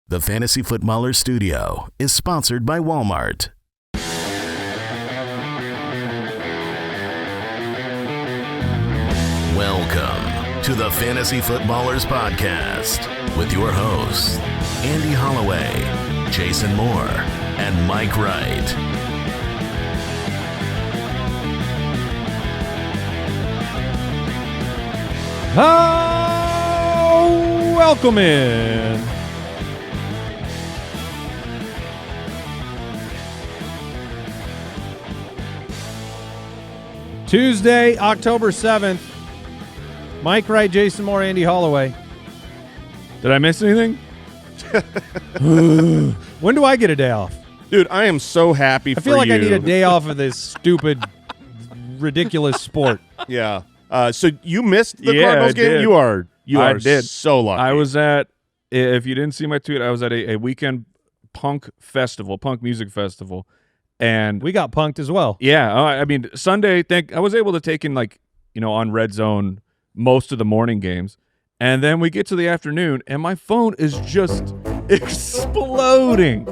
The Fantasy Footballer Studio is sponsored by Walmart. Welcome to the Fantasy Footballers Podcast with your hosts, Andy Holloway, Jason Moore, and Mike Wright. Welcome in. Tuesday, October 7th. Mike Wright, Jason Moore, Andy Holloway. Did I miss anything? When do I get a day off? Dude, I am so happy for you. I feel like I need a day off of this stupid, ridiculous sport. Yeah. So you missed the Cardinals game? Did. You are did. So lucky. I was at, if you didn't see my tweet, I was at a weekend punk music festival. And we got punked as well. Yeah. I mean, Sunday, I was able to take in, on Red Zone most of the morning games. And then we get to the afternoon, and my phone is just exploding.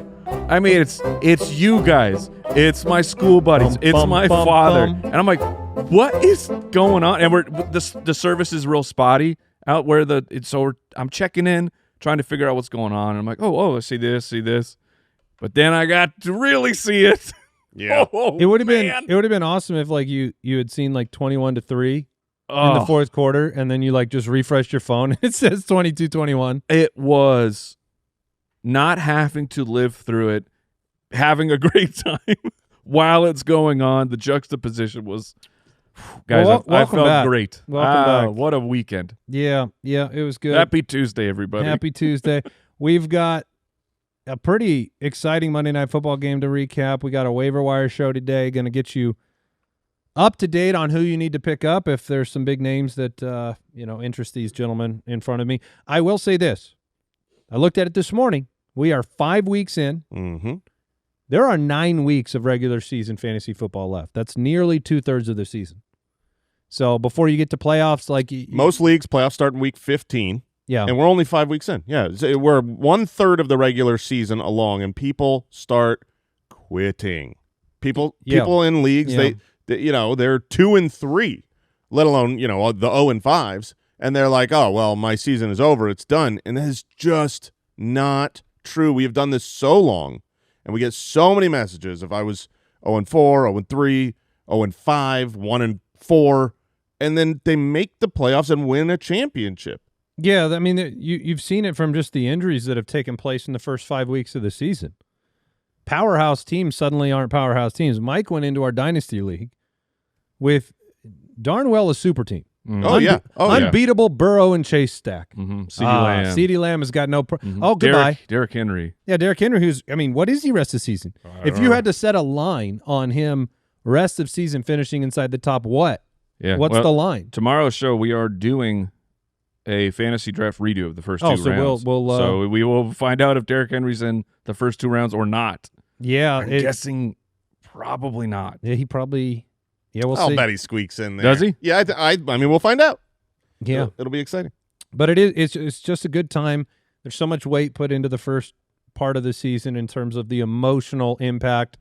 I mean, it's you guys. It's my school buddies. It's my father. And I'm like, what is going on? And the service is real spotty out where I'm checking in, trying to figure out what's going on. And I'm like, oh, I see this. But then I got to really see it. Yeah. It would have been awesome if you had seen 21-3 in the fourth quarter, and then you just refreshed your phone and it says 22-21. It was not having to live through it, having a great time while it's going on. The juxtaposition was, guys, I felt back. great. Welcome back. What a weekend. Yeah, it was good. Happy Tuesday, everybody. Happy Tuesday. We've got a pretty exciting Monday Night Football game to recap. We got a waiver wire show today, going to get you up to date on who you need to pick up if there's some big names that interest these gentlemen in front of me. I will say this. I looked at it this morning. We are 5 weeks in. Mm-hmm. There are 9 weeks of regular season fantasy football left. That's nearly 2/3 of the season. So before you get to playoffs, most leagues, playoffs start in week 15. Yeah. And we're only 5 weeks in. Yeah. So we're 1/3 of the regular season along, and people start quitting. People in leagues, they're 2-3, let alone, the 0-5s. And they're like, oh, well, my season is over. It's done. And that is just not true. We have done this so long, and we get so many messages. If I was 0-4, 0-3, 0-5, 1-4, and then they make the playoffs and win a championship. Yeah, I mean, you've seen it from just the injuries that have taken place in the first 5 weeks of the season. Powerhouse teams suddenly aren't powerhouse teams. Mike went into our dynasty league with darn well a super team. Unbeatable Burrow and Chase stack. Mm-hmm. CeeDee Lamb has got no goodbye. Derrick Henry. Yeah, Derrick Henry, what is he rest of the season? If you had to set a line on him rest of season finishing inside the top, what's the line? Tomorrow's show, we are doing a fantasy draft redo of the first two rounds. So we will find out if Derrick Henry's in the first 2 rounds or not. Yeah. I'm guessing probably not. Yeah, he probably – we'll see. I'll bet he squeaks in there. Does he? Yeah, I mean, we'll find out. Yeah. It'll be exciting. But it's just a good time. There's so much weight put into the first part of the season in terms of the emotional impact.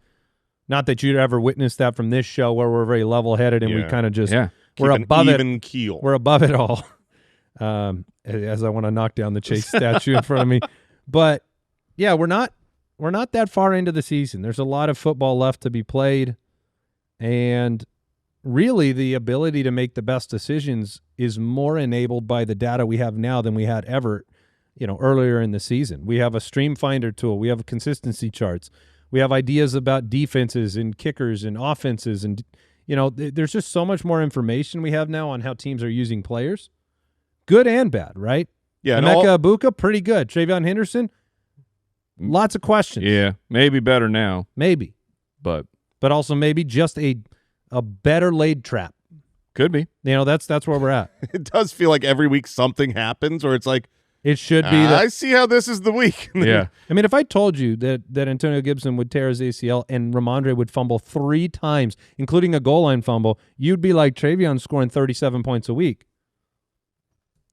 Not that you'd ever witness that from this show where we're very level-headed and we kind of just we're above it. Even keel. We're above it all. As I want to knock down the Chase statue in front of me. But, yeah, we're not that far into the season. There's a lot of football left to be played, and really the ability to make the best decisions is more enabled by the data we have now than we had ever, earlier in the season. We have a stream finder tool. We have consistency charts. We have ideas about defenses and kickers and offenses, and, there's just so much more information we have now on how teams are using players. Good and bad, right? Yeah. Emeka Ibuka, pretty good. Travion Henderson, lots of questions. Yeah, maybe better now. Maybe. But also maybe just a better laid trap. Could be. That's where we're at. It does feel like every week something happens where it's like, it should be that. I see how this is the week. Yeah. I mean, if I told you that Antonio Gibson would tear his ACL and Ramondre would fumble 3 times, including a goal line fumble, you'd be like, Travion's scoring 37 points a week.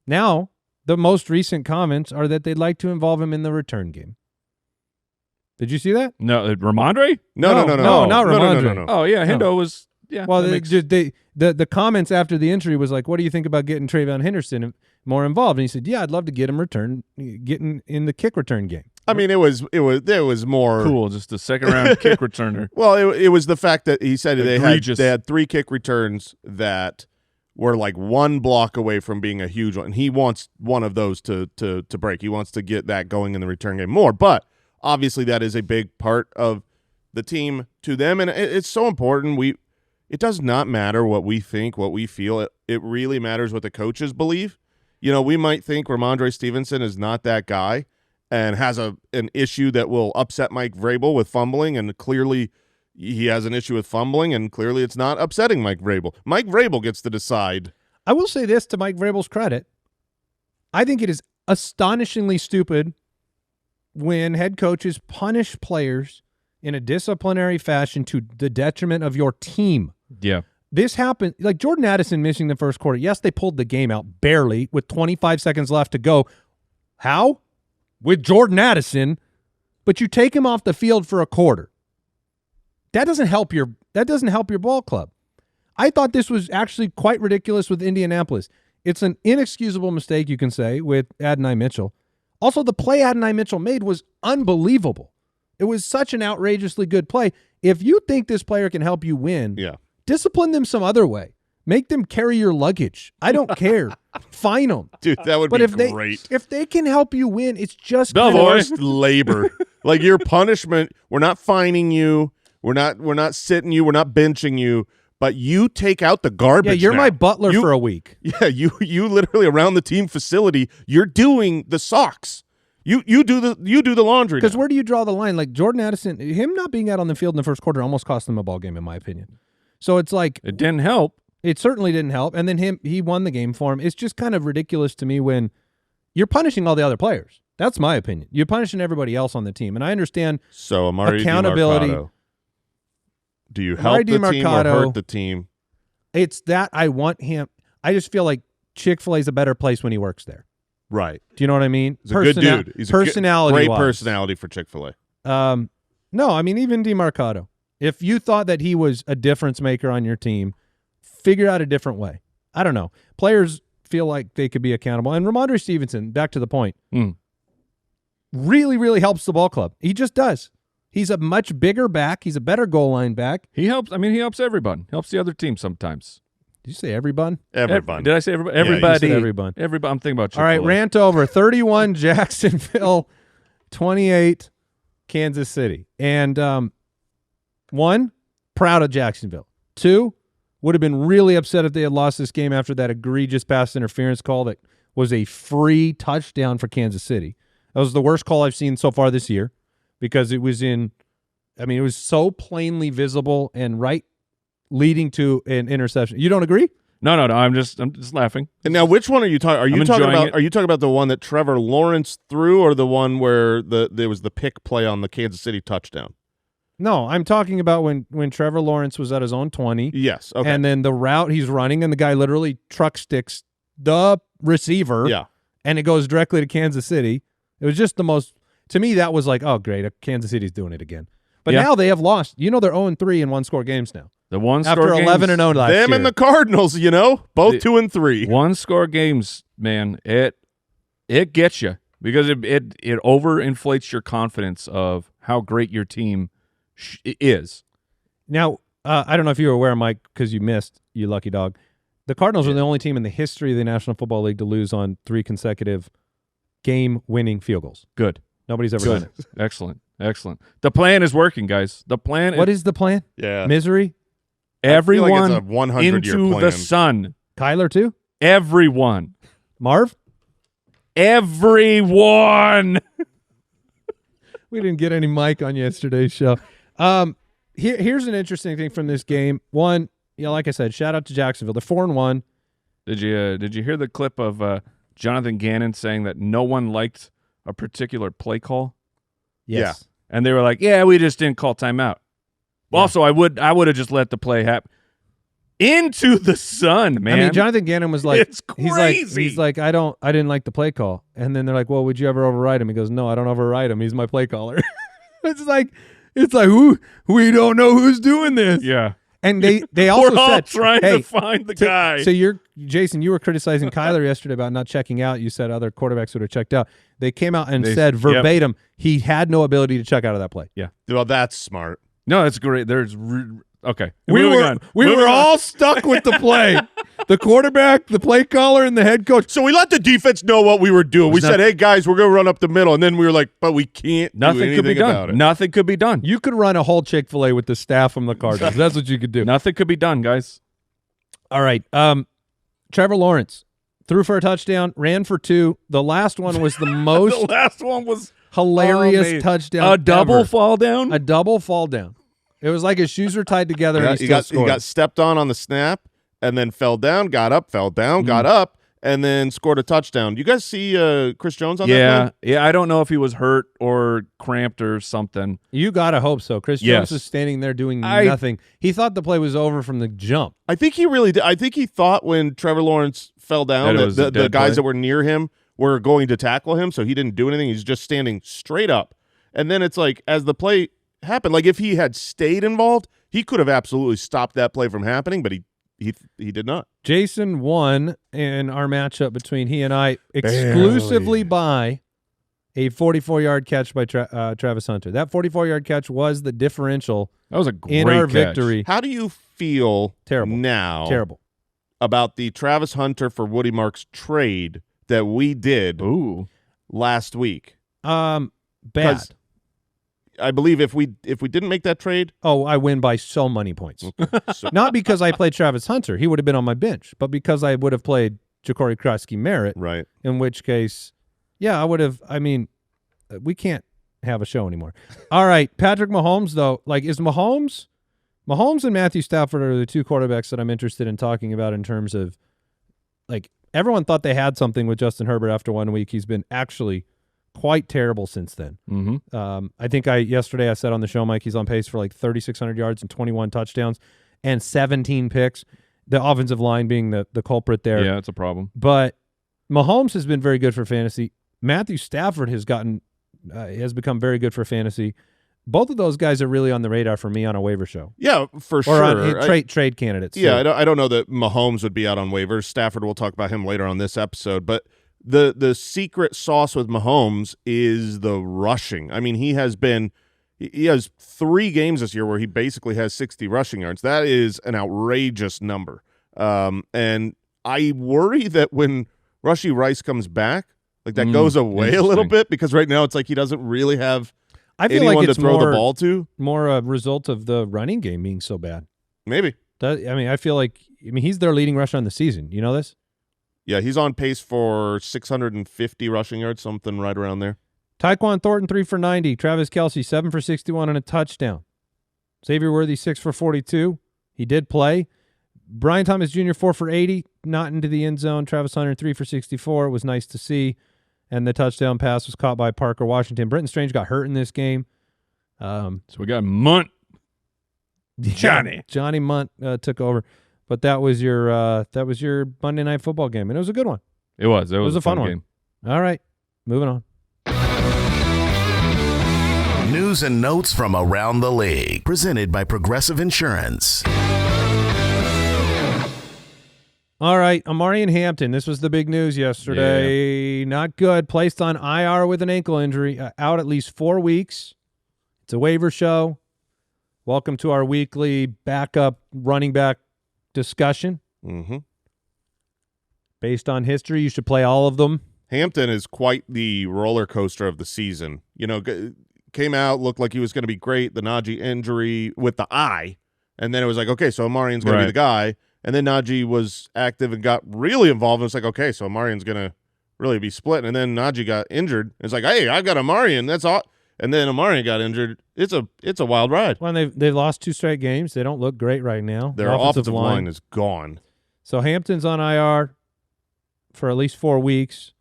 Now, the most recent comments are that they'd like to involve him in the return game. Did you see that? No, Ramondre? No, not Ramondre. No. Oh, yeah, Hendo was, yeah. Well, the comments after the injury was like, what do you think about getting Trayvon Henderson more involved? And he said, yeah, I'd love to get him getting in the kick return game. I mean, it was more cool, just a second-round kick returner. Well, it was the fact that he said they had 3 kick returns that were like 1 block away from being a huge one, and he wants one of those to break. He wants to get that going in the return game more, but obviously that is a big part of the team to them, and it's so important. It does not matter what we think, what we feel. It really matters what the coaches believe. You know, we might think Ramondre Stevenson is not that guy and has an issue that will upset Mike Vrabel with fumbling, and clearly he has an issue with fumbling, and clearly it's not upsetting Mike Vrabel. Mike Vrabel gets to decide. I will say this to Mike Vrabel's credit. I think it is astonishingly stupid when head coaches punish players in a disciplinary fashion to the detriment of your team. Yeah. This happened, like Jordan Addison missing the first quarter. Yes, they pulled the game out barely with 25 seconds left to go. How? With Jordan Addison, but you take him off the field for a quarter. That doesn't help your ball club. I thought this was actually quite ridiculous with Indianapolis. It's an inexcusable mistake, you can say, with Adonai Mitchell. Also, the play Adonai Mitchell made was unbelievable. It was such an outrageously good play. If you think this player can help you win, discipline them some other way. Make them carry your luggage. I don't care. Fine them. Dude, that would be great. If they can help you win, it's just forced labor. Like your punishment, we're not fining you. We're not sitting you. We're not benching you. But you take out the garbage. Yeah, you're now. my butler for a week. Yeah, you literally around the team facility, you're doing the socks. You do the laundry. Because where do you draw the line? Like Jordan Addison, him not being out on the field in the first quarter almost cost them a ball game, in my opinion. So it's like it didn't help. It certainly didn't help. And then he won the game for him. It's just kind of ridiculous to me when you're punishing all the other players. That's my opinion. You're punishing everybody else on the team. And I understand accountability. Do you help the team or hurt the team? It's that I want him. I just feel like Chick-fil-A is a better place when he works there. Right. Do you know what I mean? He's a good dude. He's personality great personality for Chick-fil-A. No, I mean, even DeMarcado. If you thought that he was a difference maker on your team, figure out a different way. I don't know. Players feel like they could be accountable. And Ramondre Stevenson, back to the point, really, really helps the ball club. He just does. He's a much bigger back. He's a better goal line back. He helps. I mean, he helps everyone. Helps the other team sometimes. Did you say everyone? Everyone. Did I say everybody? Everybody. Yeah, everyone. Everybody. I'm thinking about Chick-fil-A. All right, rant over. 31 Jacksonville, 28 Kansas City. And 1, proud of Jacksonville. 2, would have been really upset if they had lost this game after that egregious pass interference call that was a free touchdown for Kansas City. That was the worst call I've seen so far this year because it was it was so plainly visible and leading to an interception. You don't agree? No. I'm just laughing. And now, which one are you talking? Are you talking about the one that Trevor Lawrence threw, or the one where there was the pick play on the Kansas City touchdown? No, I'm talking about when Trevor Lawrence was at his own 20. Yes. Okay. And then the route he's running, and the guy literally truck sticks the receiver. Yeah. And it goes directly to Kansas City. It was just the most. To me, that was like, oh, great, Kansas City's doing it again. But now they have lost. You know, they're 0-3 in one-score games now. The one-score after 11-0 last year. Them and the Cardinals, both 2-3. One-score games, man, it gets you because it overinflates your confidence of how great your team is. Now, I don't know if you were aware, Mike, because you missed, you lucky dog. The Cardinals are the only team in the history of the National Football League to lose on 3 consecutive game-winning field goals. Good. Nobody's ever done it. Excellent. The plan is working, guys. The plan. What is the plan? Yeah. Misery? Everyone it's a 100-year into plan. the sun. Kyler, too? Everyone. Marv? Everyone. We didn't get any Mike on yesterday's show. Here's an interesting thing from this game. One, like I said, shout out to Jacksonville. They're 4-1. Did you hear the clip of Jonathan Gannon saying that no one liked a particular play call? Yes. Yeah. And they were like, "Yeah, we just didn't call timeout." Yeah. Also, I would have just let the play happen. into the sun, man. I mean, Jonathan Gannon was like, It's crazy. He's like, I didn't like the play call. And then they're like, well, would you ever override him? He goes, no, I don't override him. He's my play caller. It's like, we don't know who's doing this. Yeah. And they also We're all said, trying hey, to find the guy. So Jason, you were criticizing Kyler yesterday about not checking out. You said other quarterbacks would have checked out. They came out and said verbatim he had no ability to check out of that play. Yeah. Well, that's smart. No, that's great. Okay. We were all stuck with the play. The quarterback, the play caller, and the head coach. So we let the defense know what we were doing. We said, hey, guys, we're going to run up the middle. And then we were like, but we can't do anything could be done. about it. Nothing could be done. You could run a whole Chick-fil-A with the staff from the Cardinals. That's what you could do. Nothing could be done, guys. All right. Trevor Lawrence threw for a touchdown, ran for 2. The last one was the most The last one was hilarious touchdown a double ever. fall down. A double fall down. It was like his shoes were tied together and he got stepped on the snap and then fell down, got up, fell down, got up, and then scored a touchdown. You guys see Chris Jones on that play? Yeah. I don't know if he was hurt or cramped or something. You got to hope so. Chris Jones was standing there doing nothing. He thought the play was over from the jump. I think he really did. I think he thought when Trevor Lawrence fell down that the guys that were near him were going to tackle him, so he didn't do anything. He's just standing straight up. And then it's like, as the play happened, like if he had stayed involved, he could have absolutely stopped that play from happening, but he did not. Jason won in our matchup between he and I exclusively by a 44-yard catch by Travis Hunter. That 44-yard catch was the differential. That was a great in our catch. victory. How do you feel now about the Travis Hunter for Woody Marks trade that we did last week? Bad. I believe if we didn't make that trade, I win by so many points. Not because I played Travis Hunter, he would have been on my bench, but because I would have played Ja'Cory Krosky-Merritt, right? In which case, I would have. I mean, we can't have a show anymore. All right, Patrick Mahomes though, is Mahomes and Matthew Stafford are the two quarterbacks that I'm interested in talking about in terms of everyone thought they had something with Justin Herbert after 1 week. He's been actually quite terrible since then. I think yesterday I said on the show, Mike, he's on pace for 3,600 yards and 21 touchdowns and 17 picks. The offensive line being the culprit there. Yeah, it's a problem. But Mahomes has been very good for fantasy. Matthew Stafford has become very good for fantasy. Both of those guys are really on the radar for me on a waiver show. Yeah, for or sure. On trade candidates. Yeah, I don't know that Mahomes would be out on waivers. Stafford, we'll talk about him later on this episode, but the secret sauce with Mahomes is the rushing. I mean, he has 3 games this year where he basically has 60 rushing yards. That is an outrageous number. And I worry that when Rashee Rice comes back, that goes away a little bit, because right now it's he doesn't really have anyone to throw the ball to. More a result of the running game being so bad. Maybe. I feel he's their leading rusher on the season. You know this? Yeah, he's on pace for 650 rushing yards, something right around there. Tyquan Thornton, 3 for 90. Travis Kelce, 7 for 61 and a touchdown. Xavier Worthy, 6 for 42. He did play. Brian Thomas Jr., 4 for 80, not into the end zone. Travis Hunter, 3 for 64. It was nice to see. And the touchdown pass was caught by Parker Washington. Brenton Strange got hurt in this game. So we got Munt. Johnny Munt took over. But that was your Monday Night Football game, and it was a good one. It was. It was a fun game. One. All right, moving on. News and notes from around the league, presented by Progressive Insurance. All right, Amari and Hampton. This was the big news yesterday. Yeah. Not good. Placed on IR with an ankle injury. Out at least 4 weeks. It's a waiver show. Welcome to our weekly backup running back discussion. Based on history, you should play all of them. Hampton is quite the roller coaster of the season. Came out, looked like he was going to be great. The Najee injury with the eye, and then it was okay, so Amarian's going to be the guy. And then Najee was active and got really involved. And it's okay, so Amarian's going to really be split. And then Najee got injured. It's hey, I've got Amarian. That's all. And then Amarian got injured. It's a wild ride. Well, they've lost 2 straight games. They don't look great right now. Their offensive line is gone. So Hampton's on IR for at least 4 weeks.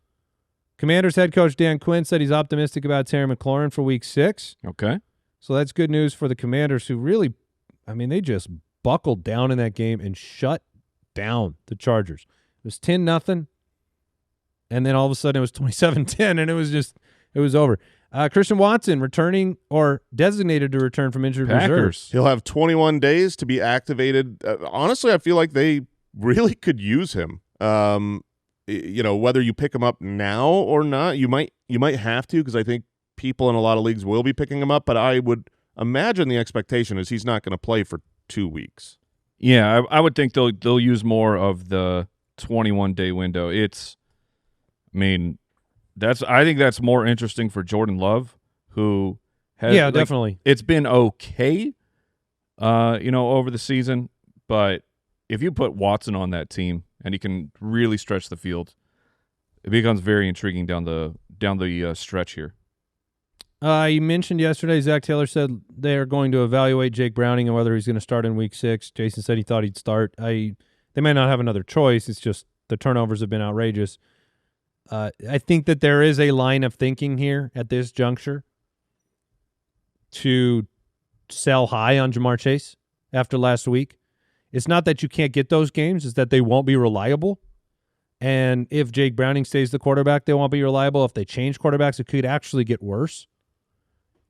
Commanders head coach Dan Quinn said he's optimistic about Terry McLaurin for week 6. Okay. So that's good news for the Commanders, who really, they just buckled down in that game and shut down the Chargers. It was 10-0, and then all of a sudden it was 27-10, and it was over. Christian Watson returning or designated to return from injured reserve. He'll have 21 days to be activated. Honestly, I feel like they really could use him. Whether you pick him up now or not, you might have to, because I think people in a lot of leagues will be picking him up, but I would imagine the expectation is he's not going to play for 2 weeks. Yeah, I would think they'll use more of the 21-day window. I think that's more interesting for Jordan Love, who has definitely. It's been okay, over the season, but if you put Watson on that team and he can really stretch the field, it becomes very intriguing down the stretch here. You mentioned yesterday, Zach Taylor said they're going to evaluate Jake Browning and whether he's going to start in Week 6. Jason said he thought he'd start. They may not have another choice. It's just the turnovers have been outrageous. I think that there is a line of thinking here at this juncture to sell high on Jamar Chase after last week. It's not that you can't get those games. It's that they won't be reliable. And if Jake Browning stays the quarterback, they won't be reliable. If they change quarterbacks, it could actually get worse.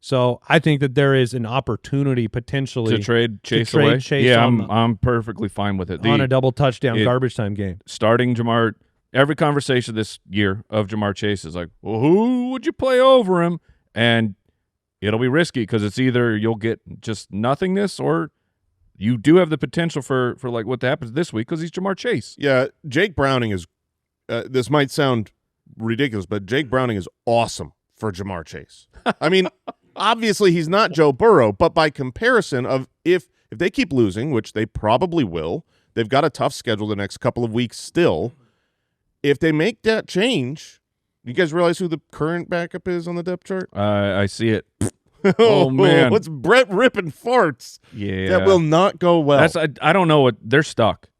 So I think that there is an opportunity potentially to trade Chase away. Yeah, I'm perfectly fine with it. On a double touchdown garbage time game. Starting Jamar, every conversation this year of Jamar Chase is like, well, who would you play over him? And it'll be risky because it's either you'll get just nothingness or you do have the potential for like what happens this week because he's Jamar Chase. Yeah, Jake Browning is this might sound ridiculous, but Jake Browning is awesome for Jamar Chase. I mean, obviously he's not Joe Burrow, but by comparison of if they keep losing, which they probably will, they've got a tough schedule the next couple of weeks still. If they make that change, you guys realize who the current backup is on the depth chart? I see it. Oh, man. What's Brett ripping farts? Yeah. That will not go well. I don't know what – they're stuck.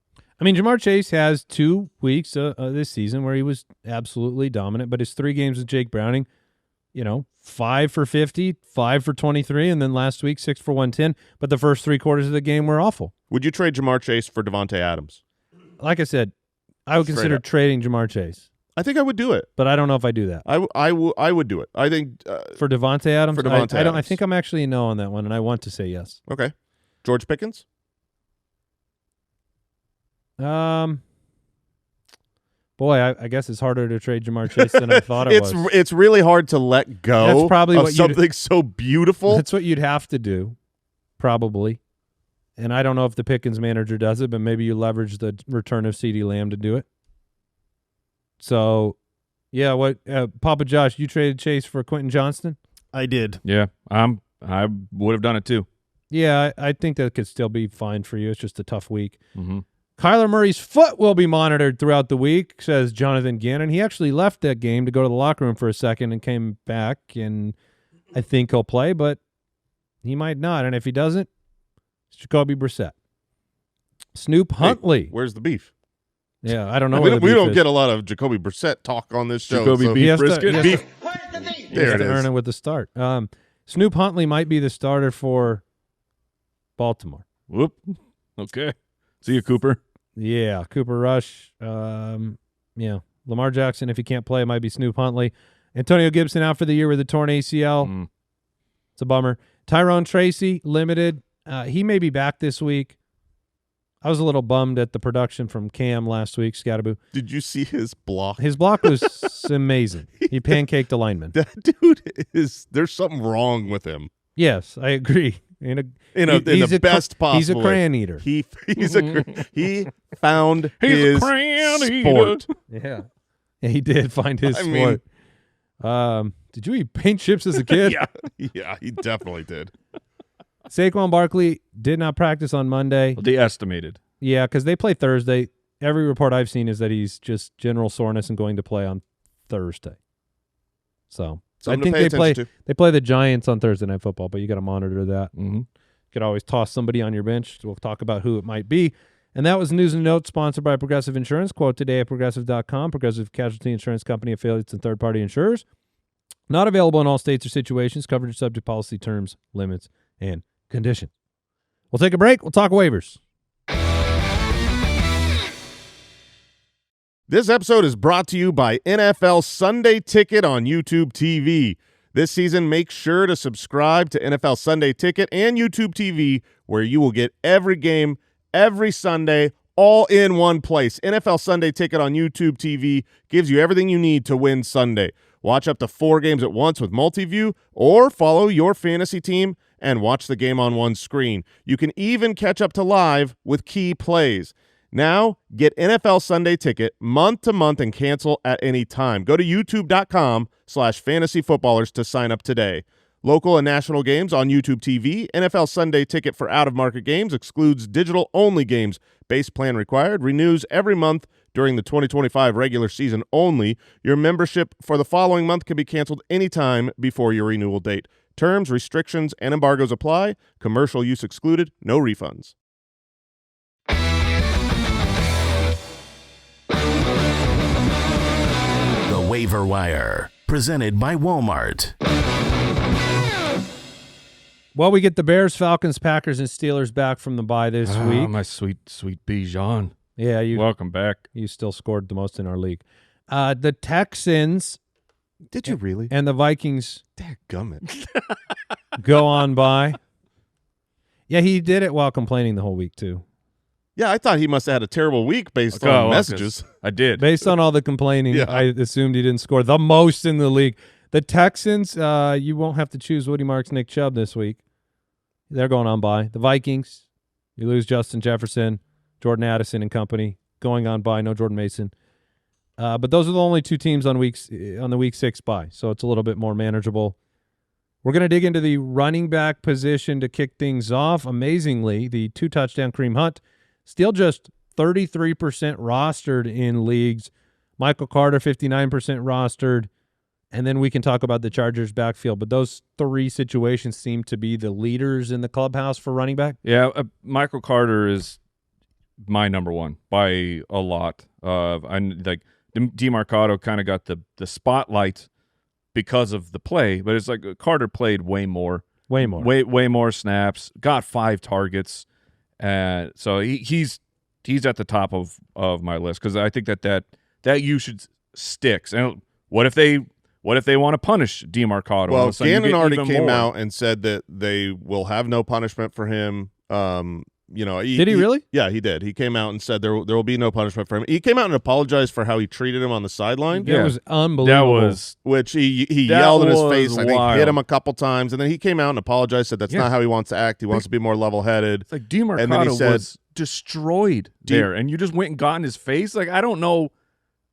I mean, Jamar Chase has 2 weeks this season where he was absolutely dominant, but his 3 games with Jake Browning, 5 for 50, 5 for 23, and then last week 6 for 110. But the first 3 quarters of the game were awful. Would you trade Jamar Chase for Devontae Adams? Like I said, I would consider trading Jamar Chase. I think I would do it, but I don't know if I do that. I would do it. I think for Devontae Adams. For Devontae Adams. I think I'm actually a no on that one, and I want to say yes. Okay, George Pickens. Boy, I guess it's harder to trade Jamar Chase than I thought it was. It's really hard to let go. That's probably of something so beautiful. That's what you'd have to do, probably. And I don't know if the Pickens manager does it, but maybe you leverage the return of CeeDee Lamb to do it. So, yeah, Papa Josh, you traded Chase for Quentin Johnston? I did. Yeah, I would have done it too. Yeah, I think that could still be fine for you. It's just a tough week. Mm-hmm. Kyler Murray's foot will be monitored throughout the week, says Jonathan Gannon. He actually left that game to go to the locker room for a second and came back, and I think he'll play, but he might not. And if he doesn't, it's Jacoby Brissett. Snoop Huntley. Hey, where's the beef? Yeah, I don't know. We don't get a lot of Jacoby Brissett talk on this show. Jacoby beef brisket. Beef. There it is. Earn it with the start. Snoop Huntley might be the starter for Baltimore. Whoop. Okay. See you, Cooper. Yeah, Cooper Rush. Yeah, Lamar Jackson, if he can't play, it might be Snoop Huntley. Antonio Gibson out for the year with a torn ACL. It's a bummer. Tyrone Tracy, limited. He may be back this week. I was a little bummed at the production from Cam last week, Scattaboo. Did you see his block? His block was amazing. He pancaked a lineman. That dude there's something wrong with him. Yes, I agree. In the best possible He's a crayon eater. He found his sport. Yeah, he did find his sport. Did you eat paint chips as a kid? Yeah, he definitely did. Saquon Barkley did not practice on Monday. They estimated. Yeah, because they play Thursday. Every report I've seen is that he's just general soreness and going to play on Thursday. So I think they play the Giants on Thursday Night Football, but you got to monitor that. Mm-hmm. You could always toss somebody on your bench. We'll talk about who it might be. And that was News and Notes sponsored by Progressive Insurance. Quote today at Progressive.com. Progressive Casualty Insurance Company affiliates and third-party insurers. Not available in all states or situations. Coverage subject policy terms, limits, and conditions. We'll take a break. We'll talk waivers. This episode is brought to you by NFL Sunday Ticket on YouTube TV. This season, make sure to subscribe to NFL Sunday Ticket and YouTube TV, where you will get every game, every Sunday, all in one place. NFL Sunday Ticket on YouTube TV gives you everything you need to win Sunday. Watch up to 4 games at once with multi-view, or follow your fantasy team and watch the game on one screen. You can even catch up to live with key plays. Now, get NFL Sunday Ticket month to month and cancel at any time. Go to youtube.com/fantasyfootballers to sign up today. Local and national games on YouTube TV. NFL Sunday Ticket for out-of-market games excludes digital-only games. Base plan required. Renews every month during the 2025 regular season only. Your membership for the following month can be canceled anytime before your renewal date. Terms, restrictions, and embargoes apply. Commercial use excluded. No refunds. The Waiver Wire, presented by Walmart. Well, we get the Bears, Falcons, Packers, and Steelers back from the bye this week. My sweet Bijan. Yeah, Welcome back. You still scored the most in our league. The Texans Did you really? and the Vikings Dadgummit. go on by. Yeah, he did it while complaining the whole week, too. Yeah, I thought he must have had a terrible week based on messages. I did. Based on all the complaining, Yeah. I assumed he didn't score the most in the league. The Texans, you won't have to choose Woody Marks, Nick Chubb this week. They're going on by. The Vikings, you lose Justin Jefferson, Jordan Addison and company, going on by. No Jordan Mason. But those are the only 2 teams on the week 6 bye, so it's a little bit more manageable. We're going to dig into the running back position to kick things off. Amazingly, the 2-touchdown Kareem Hunt, still just 33% rostered in leagues. Michael Carter, 59% rostered. And then we can talk about the Chargers backfield. But those 3 situations seem to be the leaders in the clubhouse for running back. Yeah, Michael Carter is my number one by a lot. DeMarcado kind of got the spotlight because of the play, but it's like Carter played way more snaps, got 5 targets, and so he's at the top of my list because I think that usage sticks. And what if they want to punish DeMarcado? Well, Gannon already came out and said that they will have no punishment for him. Did he really? Yeah, he did. He came out and said there will be no punishment for him. He came out and apologized for how he treated him on the sideline. It was unbelievable. Which he yelled in his face. I think hit him a couple times, and then he came out and apologized. Said that's not how he wants to act. He wants to be more level-headed. It's like DeMarcado was destroyed there, and you just went and got in his face. Like I don't know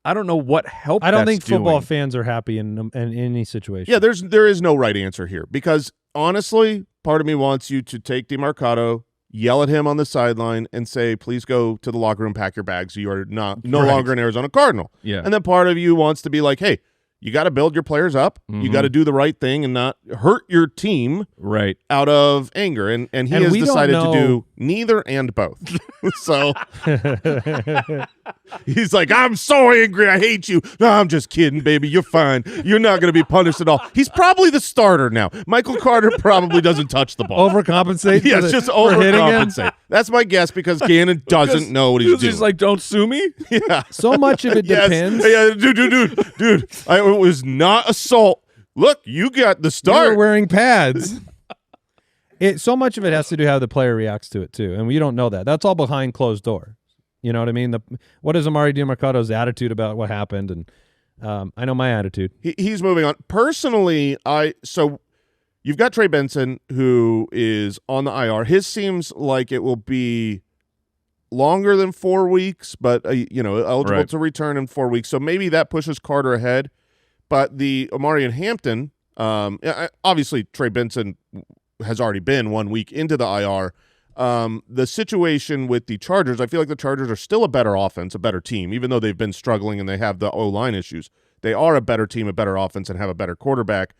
what help. I don't think football fans are happy in any situation. Yeah, there is no right answer here because honestly, part of me wants you to take DeMarcado, yell at him on the sideline, and say, "Please go to the locker room, pack your bags. You are no longer an Arizona Cardinal." Yeah, and then part of you wants to be like, "Hey, you got to build your players up. Mm-hmm. You got to do the right thing and not hurt your team out of anger." And he has decided to do neither and both. So he's like, "I'm so angry. I hate you." No, I'm just kidding, baby. You're fine. You're not going to be punished at all. He's probably the starter now. Michael Carter probably doesn't touch the ball. Overcompensate? Yeah, it's just overcompensate. That's my guess because Gannon doesn't know what he's doing. He's like, "Don't sue me." Yeah. So much of it depends. Yeah, dude. It was not assault. Look, you got the start. You were wearing pads. So much of it has to do how the player reacts to it too, and we don't know that. That's all behind closed door. You know what I mean? What is Amari DeMarcado's attitude about what happened? And I know my attitude. He's moving on. Personally, so you've got Trey Benson who is on the IR. His seems like it will be longer than 4 weeks, but eligible to return in 4 weeks. So maybe that pushes Carter ahead. But the Amari and Hampton, obviously Trey Benson has already been 1 week into the IR. The situation with the Chargers, I feel like the Chargers are still a better offense, a better team, even though they've been struggling and they have the O-line issues. They are a better team, a better offense, and have a better quarterback.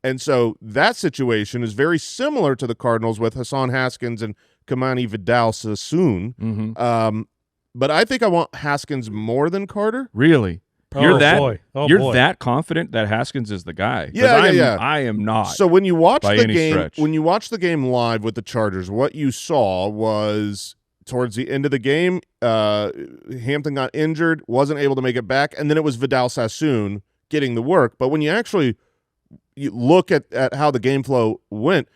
And so that situation is very similar to the Cardinals with Hassan Haskins and Kamani Vidal-Sassoon. Mm-hmm. But I think I want Haskins more than Carter. Really? You're boy. that confident that Haskins is the guy. Yeah. I am not. So when you watch by the any game, stretch. when you watch the game live with the Chargers, what you saw was towards the end of the game, Hampton got injured, wasn't able to make it back, and then it was Vidal Sassoon getting the work. But when you look at how the game flow went,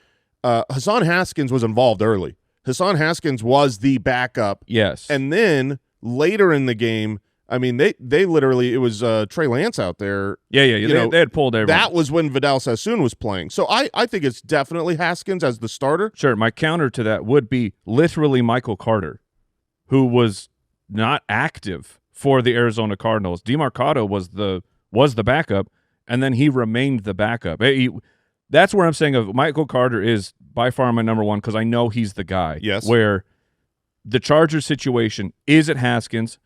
Hassan Haskins was involved early. Hassan Haskins was the backup. Yes. And then later in the game, I mean, they literally, it was Trey Lance out there. Yeah. They had pulled everyone. That was when Vidal Sassoon was playing. So I think it's definitely Haskins as the starter. Sure. My counter to that would be literally Michael Carter, who was not active for the Arizona Cardinals. DeMarcado was the backup, and then he remained the backup. That's where I'm saying of Michael Carter is by far my number one because I know he's the guy. Yes. Where the Chargers situation, is it Haskins?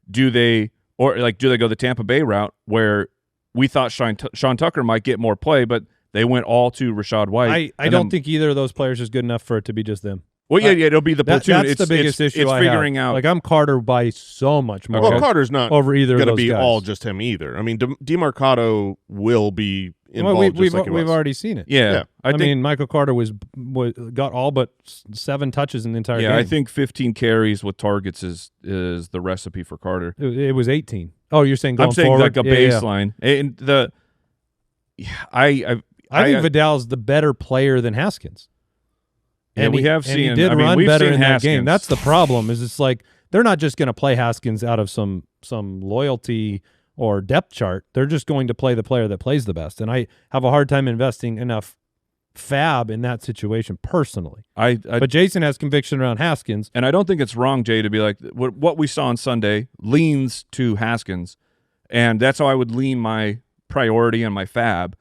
Do they go the Tampa Bay route where we thought Sean Tucker might get more play, but they went all to Rashad White? I don't think either of those players is good enough for it to be just them. Well, yeah, it'll be the platoon. That's the biggest issue it's I figuring have. out. Like, I'm Carter by so much more. Well, Carter's not over either going of to those be guys. all just him either. I mean, DeMarcado will be involved. We've like already seen it. Yeah. I mean, Michael Carter got all but 7 touches in the entire game. Yeah, I think 15 carries with targets is the recipe for Carter. It was 18. Oh, you're saying going I'm saying forward? like a baseline. And I think Vidal's the better player than Haskins. And we have seen. He did run we've better seen in that Haskins. game. That's the problem. Is it's like they're not just going to play Haskins out of some loyalty or depth chart. They're just going to play the player that plays the best. And I have a hard time investing enough fab in that situation personally. But Jason has conviction around Haskins, and I don't think it's wrong, Jay, to be like what we saw on Sunday leans to Haskins, and that's how I would lean my priority and my fab.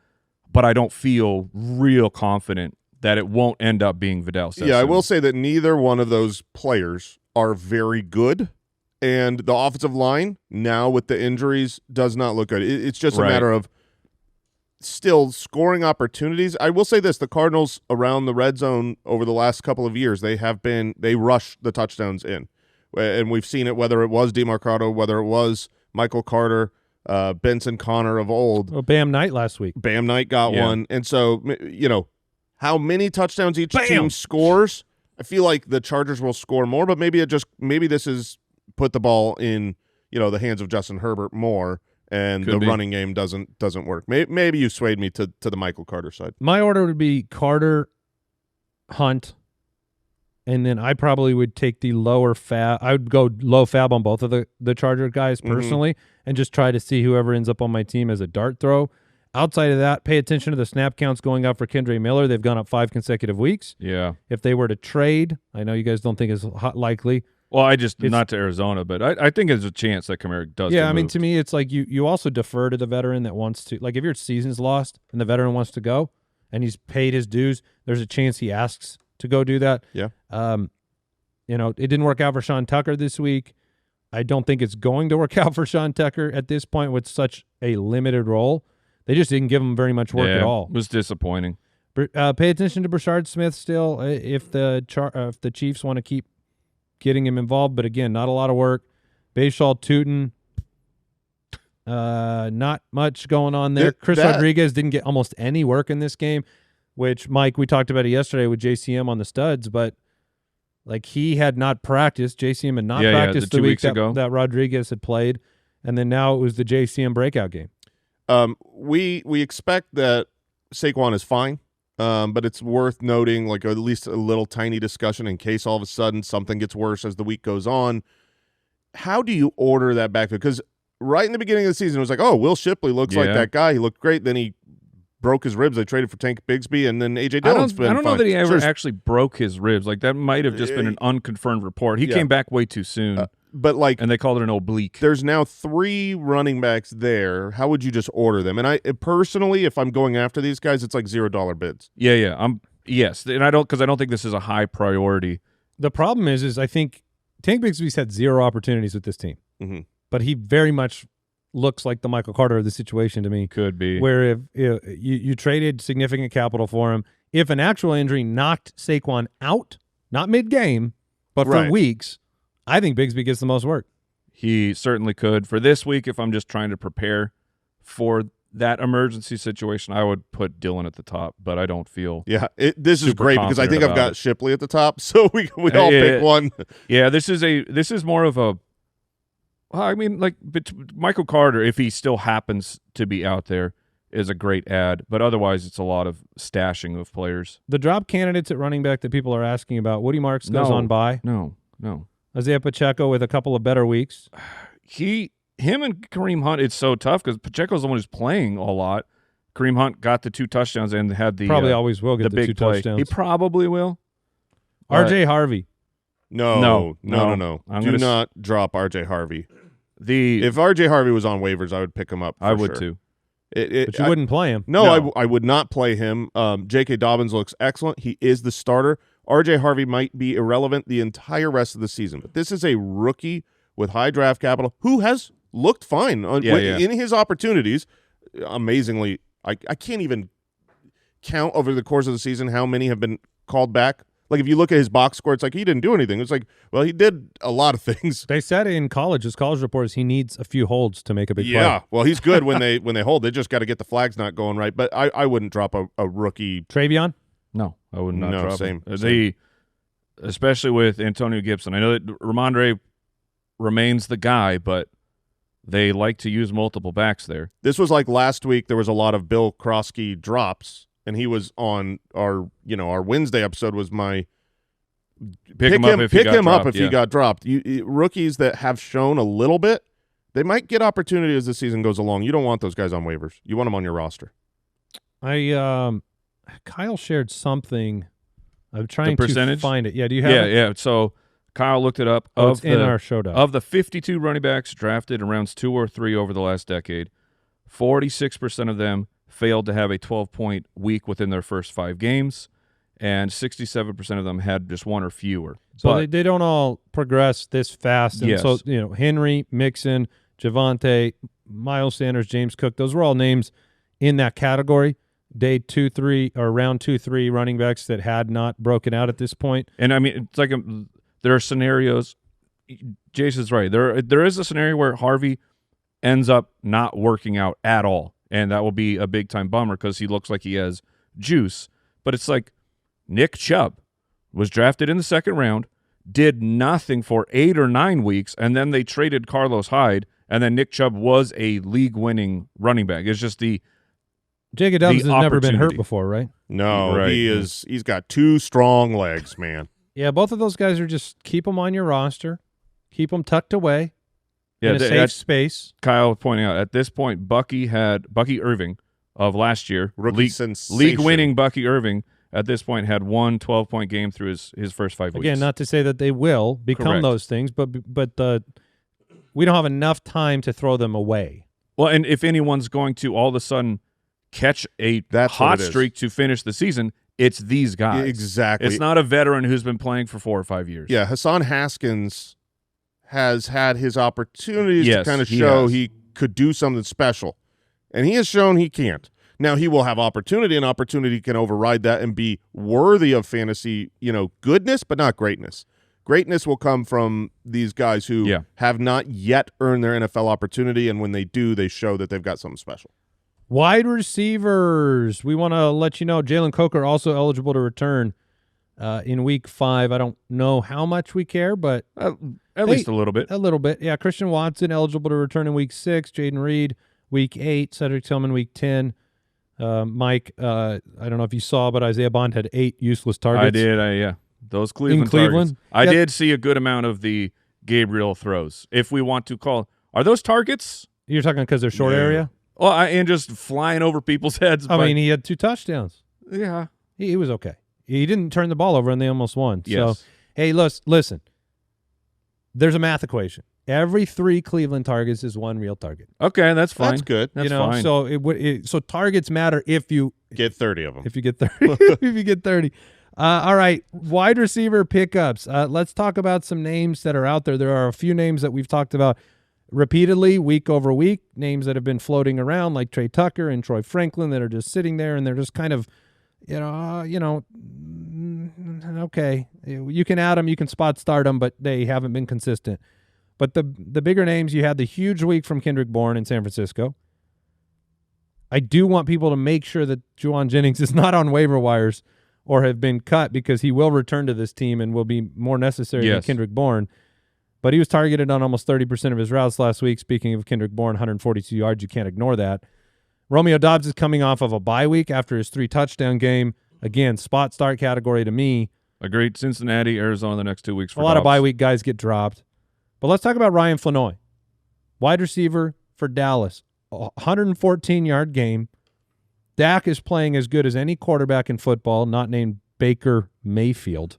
But I don't feel real confident that it won't end up being Vidal Sassoon. Yeah, I will say that neither one of those players are very good, and the offensive line now with the injuries does not look good. It's just a matter of still scoring opportunities. I will say this, the Cardinals around the red zone over the last couple of years, they rush the touchdowns in, and we've seen it whether it was DeMarcado, whether it was Michael Carter, Benson Connor of old. Well, Bam Knight last week. Bam Knight got one, and so how many touchdowns each team scores, I feel like the Chargers will score more, but maybe this is put the ball in the hands of Justin Herbert more, and the running game doesn't work. Maybe you swayed me to the Michael Carter side. My order would be Carter, Hunt, and then I probably would take the lower fab. I would go low fab on both of the Charger guys personally, and just try to see whoever ends up on my team as a dart throw. Outside of that, pay attention to the snap counts going out for Kendre Miller. They've gone up 5 consecutive weeks. Yeah. If they were to trade, I know you guys don't think it's likely. Well, not to Arizona, but I think there's a chance that Kamara does. Yeah, I mean, to me, it's like you also defer to the veteran that wants to. Like, if your season's lost and the veteran wants to go and he's paid his dues, there's a chance he asks to go do that. Yeah. It didn't work out for Sean Tucker this week. I don't think it's going to work out for Sean Tucker at this point with such a limited role. They just didn't give him very much work at all. It was disappointing. Pay attention to Brashard Smith still if the Chiefs want to keep getting him involved. But again, not a lot of work. Bayshall Tootin, not much going on there. Chris Rodriguez didn't get almost any work in this game, which, Mike, we talked about it yesterday with JCM on the studs, but like he had not practiced. JCM had not practiced the week that Rodriguez had played, and then now it was the JCM breakout game. We expect that Saquon is fine, but it's worth noting, like at least a little tiny discussion in case all of a sudden something gets worse as the week goes on. How do you order that backfield? Because right in the beginning of the season, it was like, oh, Will Shipley looks like that guy. He looked great. Then he broke his ribs. They traded for Tank Bigsby, and then A.J. Dillon's been I don't know fine. that he ever actually broke his ribs. Like, that might have just been an unconfirmed report. He came back way too soon. But and they called it an oblique. There's now 3 running backs there. How would you just order them? And I personally, if I'm going after these guys, it's like $0 bids. Yeah. Yes, and I don't think this is a high priority. The problem is I think Tank Bigsby's had 0 opportunities with this team, but he very much looks like the Michael Carter of the situation to me. Could be. Where if you traded significant capital for him, if an actual injury knocked Saquon out, not mid-game, but for weeks, I think Bigsby gets the most work. He certainly could. For this week, if I'm just trying to prepare for that emergency situation, I would put Dylan at the top, but I don't feel this is great because I think I've got Shipley at the top, so we all pick one. Yeah, this is more of a I mean, like Michael Carter, if he still happens to be out there, is a great add, but otherwise it's a lot of stashing of players. The drop candidates at running back that people are asking about, Woody Marks goes on by. No. Isaiah Pacheco with a couple of better weeks. Him and Kareem Hunt, it's so tough because Pacheco's the one who's playing a lot. Kareem Hunt got the 2 touchdowns and had the probably always will get the big 2 play. touchdowns. He probably will. R.J. Harvey. No. Do not drop R.J. Harvey. If R.J. Harvey was on waivers, I would pick him up. I would too. But you wouldn't play him. No. I would not play him. J.K. Dobbins looks excellent. He is the starter. R.J. Harvey might be irrelevant the entire rest of the season. But this is a rookie with high draft capital who has looked fine in his opportunities. Amazingly, I can't even count over the course of the season how many have been called back. Like, if you look at his box score, it's like he didn't do anything. It's like, well, he did a lot of things. They said in college, his college reports, he needs a few holds to make a big play. Yeah, well, he's good when they hold. They just got to get the flags not going right. But I wouldn't drop a rookie. Travion? No, I would not drop him. Especially with Antonio Gibson. I know that Ramondre remains the guy, but they like to use multiple backs there. This was like last week. There was a lot of Bill Krosky drops. And he was on our Wednesday episode was my pick him up if he got dropped. Rookies that have shown a little bit, they might get opportunity as the season goes along. You don't want those guys on waivers. You want them on your roster. Kyle shared something. I'm trying to find it. Yeah, do you have it? Yeah. So Kyle looked it up. It's in our show doc. Of the 52 running backs drafted in rounds 2 or 3 over the last decade, 46% of them failed to have a 12-point week within their first 5 games, and 67% of them had just 1 or fewer. So they don't all progress this fast. And yes. So, Henry, Mixon, Javonte, Miles Sanders, James Cook, those were all names in that category. Day 2, 3, or round 2, 3 running backs that had not broken out at this point. And, I mean, it's like there are scenarios. Jason's right. There is a scenario where Harvey ends up not working out at all. And that will be a big-time bummer because he looks like he has juice. But it's like Nick Chubb was drafted in the 2nd round, did nothing for 8 or 9 weeks, and then they traded Carlos Hyde, and then Nick Chubb was a league-winning running back. It's just Jacob Dobbins has never been hurt before, right? No, right. He's got 2 strong legs, man. Yeah, both of those guys are just keep them on your roster, keep them tucked away. In a safe space. Kyle pointing out, at this point, Bucky Irving of last year, league-winning Bucky Irving, at this point had 1 12-point game through his first 5 weeks. Again, not to say that they will become those things, but we don't have enough time to throw them away. Well, and if anyone's going to all of a sudden catch a hot streak to finish the season, it's these guys. Exactly. It's not a veteran who's been playing for 4 or 5 years. Yeah, Hassan Haskins has had his opportunities to kind of show he could do something special, and he has shown he can't. Now he will have opportunity, and opportunity can override that and be worthy of fantasy, goodness, but not greatness. Greatness will come from these guys who have not yet earned their NFL opportunity, and when they do, they show that they've got something special. Wide receivers. We want to let you know Jalen Coker also eligible to return in week 5. I don't know how much we care, but at least a little bit. A little bit. Yeah, Christian Watson eligible to return in week 6, Jaden Reed week 8, Cedric Tillman week 10. Mike, I don't know if you saw, but Isaiah Bond had 8 useless targets. I did. Those Cleveland targets. I did see a good amount of the Gabriel throws. If we want to call, are those targets? You're talking because they're short area? Well, and just flying over people's heads. I mean, he had 2 touchdowns. Yeah. He was okay. He didn't turn the ball over, and they almost won. Yes. So, hey, listen. There's a math equation. Every 3 Cleveland targets is 1 real target. Okay, that's fine. That's good. That's fine. So so targets matter if you get 30 of them. If you get 30. If you get 30. All right, wide receiver pickups. Let's talk about some names that are out there. There are a few names that we've talked about repeatedly, week over week, names that have been floating around like Trey Tucker and Troy Franklin that are just sitting there and they're just kind of, okay. You can add them, you can spot start them, but they haven't been consistent. But the bigger names, you had the huge week from Kendrick Bourne in San Francisco. I do want people to make sure that Juwan Jennings is not on waiver wires or have been cut, because he will return to this team and will be more necessary than Kendrick Bourne. But he was targeted on almost 30% of his routes last week. Speaking of Kendrick Bourne, 142 yards, you can't ignore that. Romeo Doubs is coming off of a bye week after his 3-touchdown game. Again, spot start category to me. Agreed. Cincinnati, Arizona the next 2 weeks for a lot Dobbs. of bye week guys get dropped. But let's talk about Ryan Flanoy, wide receiver for Dallas. 114-yard game. Dak is playing as good as any quarterback in football, not named Baker Mayfield.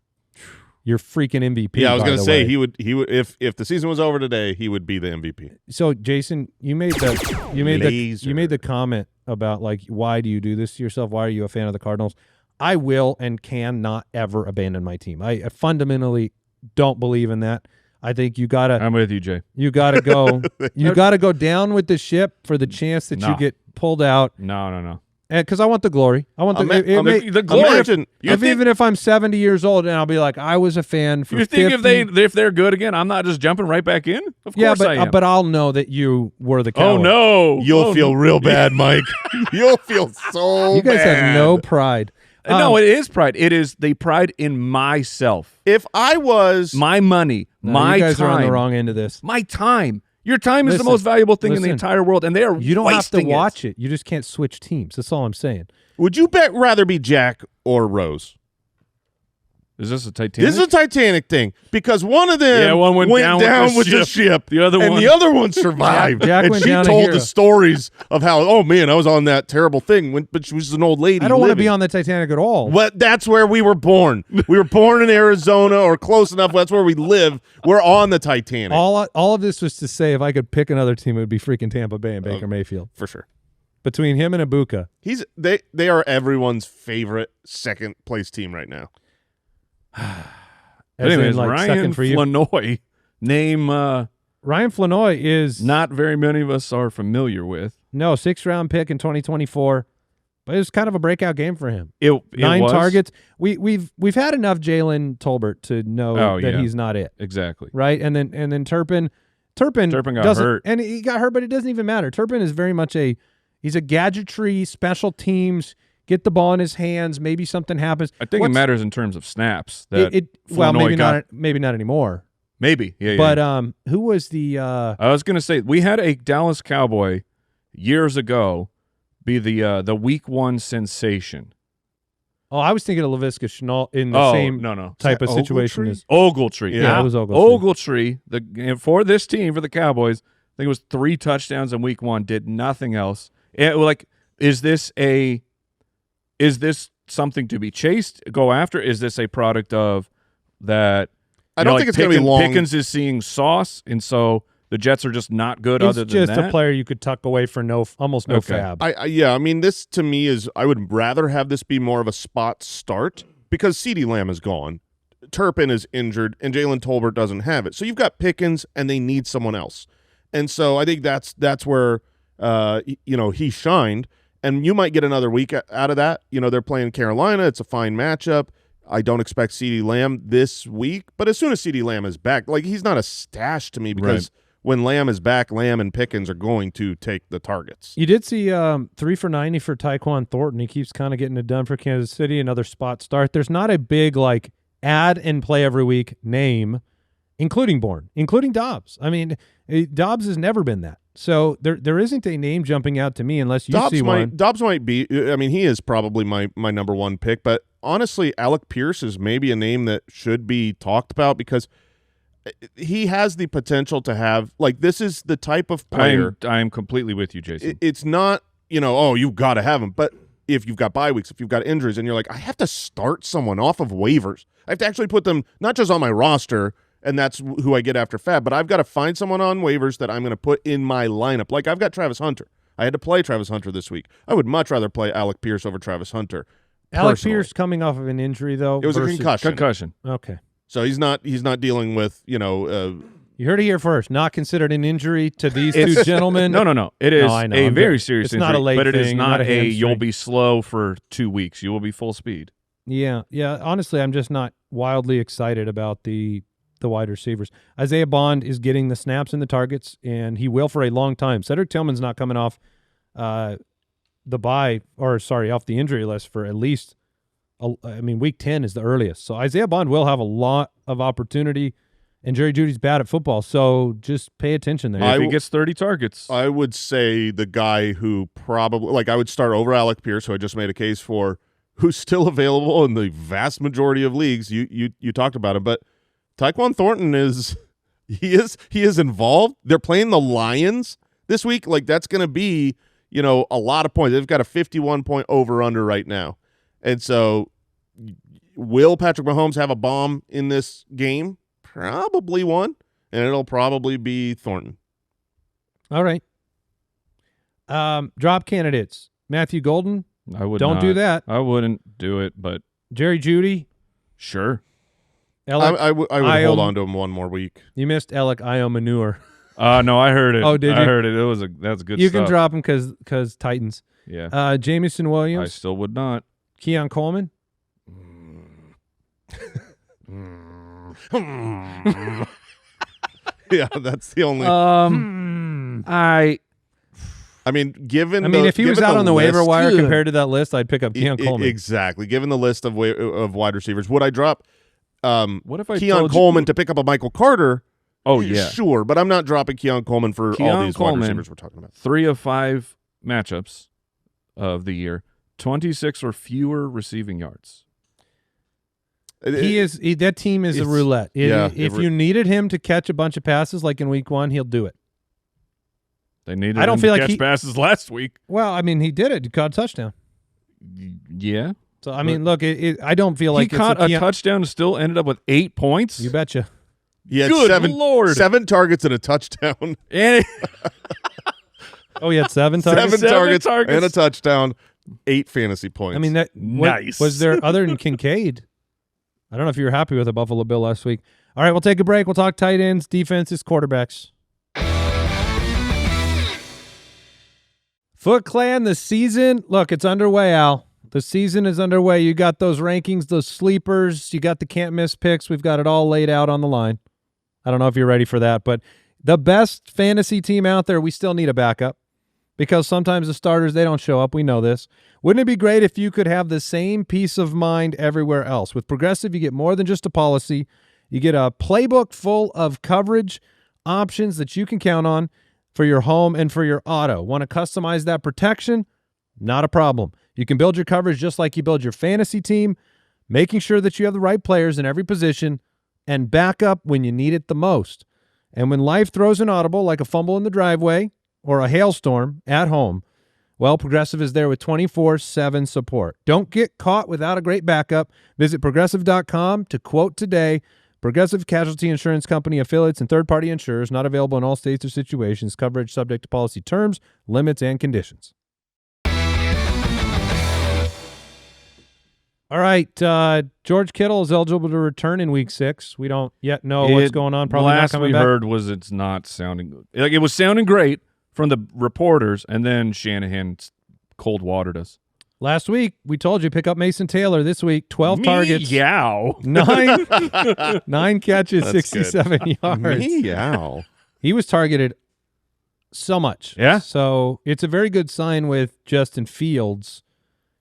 Your freaking MVP. Yeah, I was going to say he would if the season was over today, he would be the MVP. So Jason, you made the comment about, like, why do you do this to yourself? Why are you a fan of the Cardinals? I will and can not ever abandon my team. I fundamentally don't believe in that. I think you gotta. I'm with you, Jay. You gotta go. You gotta go down with the ship for the chance that you get pulled out. No. And because I want the glory. I want the glory. Imagine, even if I'm 70 years old and I'll be like, I was a fan for. You think 50, if they're good again, I'm not just jumping right back in? Of course I am. But I'll know that you were the coward. Oh no, you'll feel real bad, Mike. You'll feel so. You guys bad. have no pride. No, it is pride. It is the pride in myself. If I was my money, my you guys time, are on the wrong end of this. My time. Your time is the most valuable thing in the entire world, and they are. You don't have to watch it. You just can't switch teams. That's all I'm saying. Would you rather be Jack or Rose? Is this a Titanic? This is a Titanic thing, because one of them one went down with the ship. The other one survived. Jack and went she down told the stories of how, oh man, I was on that terrible thing, but she was an old lady. I don't want to be on the Titanic at all. But that's where we were born. We were born in Arizona, or close enough. That's where we live. We're on the Titanic. All of this was to say, if I could pick another team, it would be freaking Tampa Bay and Baker Mayfield. For sure. Between him and Ibuka. They are everyone's favorite second place team right now. Anyways, Ryan Flanoy, name Ryan Flanoy is not very many of us are familiar with. No, 6th-round pick in 2024, but it was kind of a breakout game for him. It 9 was. targets. We've had enough Jalen Tolbert to know that he's not it. Exactly. Right, and then Turpin got hurt, and he got hurt, but it doesn't even matter. Turpin is very much he's a gadgetry, special teams. Get the ball in his hands. Maybe something happens. I think it matters in terms of snaps. Maybe not anymore. Maybe, yeah. But who was the? I was going to say we had a Dallas Cowboy years ago be the Week 1 sensation. Oh, I was thinking of Laviska Shenault in the same type of situation as Ogletree. Yeah, it was Ogletree. Ogletree. For this team, for the Cowboys, I think it was 3 touchdowns in Week 1. Did nothing else. Is this something to be chased, go after? Is this a product of that? I don't think it's going to be long. Pickens is seeing sauce, and so the Jets are just not good other than that? It's just a player you could tuck away for almost no fab. I mean, this to me is, I would rather have this be more of a spot start, because CeeDee Lamb is gone. Turpin is injured, and Jalen Tolbert doesn't have it. So you've got Pickens, and they need someone else. And so I think that's where he shined. And you might get another week out of that. They're playing Carolina. It's a fine matchup. I don't expect CeeDee Lamb this week. But as soon as CeeDee Lamb is back, he's not a stash to me, because when Lamb is back, Lamb and Pickens are going to take the targets. You did see 3 for 90 for Tyquan Thornton. He keeps kind of getting it done for Kansas City. Another spot start. There's not a big, add and play every week name, including Bourne, including Dobbs. I mean, Dobbs has never been that. So there isn't a name jumping out to me unless you see one. Dobbs might be. I mean, he is probably my number 1 pick. But honestly, Alec Pierce is maybe a name that should be talked about, because he has the potential to have, this is the type of player. I am completely with you, Jason. It's not, you've got to have him. But if you've got bye weeks, if you've got injuries, and you're like, I have to start someone off of waivers. I have to actually put them not just on my roster, and that's who I get after fab, but I've got to find someone on waivers that I'm going to put in my lineup. Like, I've got Travis Hunter. I had to play Travis Hunter this week. I would much rather play Alec Pierce over Travis Hunter. Alec Pierce coming off of an injury, though. It was a concussion. Okay. So he's not dealing with, you heard it here first. Not considered an injury to these two gentlemen. No. It is a very serious injury. Not a late but it thing, is not a you'll be slow for 2 weeks. You will be full speed. Yeah. Honestly, I'm just not wildly excited about the the wide receivers. Isaiah Bond is getting the snaps and the targets, and he will for a long time. Cedric Tillman's not coming off off the injury list for at least, week 10 is the earliest. So Isaiah Bond will have a lot of opportunity, and Jerry Jeudy's bad at football, so just pay attention there. If he gets 30 targets. I would say the guy who probably, I would start over Alec Pierce, who I just made a case for, who's still available in the vast majority of leagues. You talked about him, but Tyquan Thornton is involved. They're playing the Lions this week. That's going to be, a lot of points. They've got a 51-point over-under right now. And so will Patrick Mahomes have a bomb in this game? Probably one, and it'll probably be Thornton. All right. Drop candidates. Matthew Golden. I would Don't not. do that. I wouldn't do it, but Jerry Jeudy. sure. I would hold on to him one more week. You missed Alec Manure. No, I heard it. Oh, did you? I heard it. That's good You stuff. can drop him because Titans. Yeah. Jamison I Williams. still would not. Keon Coleman. Yeah, that's the only. If he was out on the waiver wire compared to that list, I'd pick up Keon Coleman. Exactly. Given the list of wide receivers, would I drop What if I Keon told Coleman you? to pick up a Michael Carter? Oh, yeah. Sure, but I'm not dropping Keon Coleman for all these Coleman, wide receivers we're talking about. 3 of 5 matchups of the year, 26 or fewer receiving yards. That team is a roulette. If you needed him to catch a bunch of passes like in week 1, he'll do it. They needed I don't him feel to like catch passes last week. Well, he did it. He caught a touchdown. Yeah. So, look, I don't feel like he caught a touchdown and still ended up with 8 points. You betcha. He had Good Lord. 7 targets and a touchdown. And Oh, he had 7 targets? 7 targets and a touchdown, 8 fantasy points. Nice. Was there other than Kincaid? I don't know if you were happy with the Buffalo Bill last week. All right, we'll take a break. We'll talk tight ends, defenses, quarterbacks. Foot Clan, the season. Look, it's underway, Al. The season is underway. You got those rankings, those sleepers. You got the can't miss picks. We've got it all laid out on the line. I don't know if you're ready for that, but the best fantasy team out there, we still need a backup because sometimes the starters, they don't show up. We know this. Wouldn't it be great if you could have the same peace of mind everywhere else? With Progressive, you get more than just a policy. You get a playbook full of coverage options that you can count on for your home and for your auto. Want to customize that protection? Not a problem. You can build your coverage just like you build your fantasy team, making sure that you have the right players in every position and back up when you need it the most. And when life throws an audible like a fumble in the driveway or a hailstorm at home, well, Progressive is there with 24/7 support. Don't get caught without a great backup. Visit Progressive.com to quote today. Progressive Casualty Insurance Company, affiliates, and third-party insurers not available in all states or situations. Coverage subject to policy terms, limits, and conditions. All right, George Kittle is eligible to return in Week 6. We don't yet know what's going on. Probably not coming back. Last we heard was it's not sounding good. Like, it was sounding great from the reporters, and then Shanahan cold-watered us. Last week, we told you pick up Mason Taylor. This week, 12 targets. Meow. 9 catches, That's 67 yards. Meow. He was targeted so much. Yeah? So it's a very good sign with Justin Fields.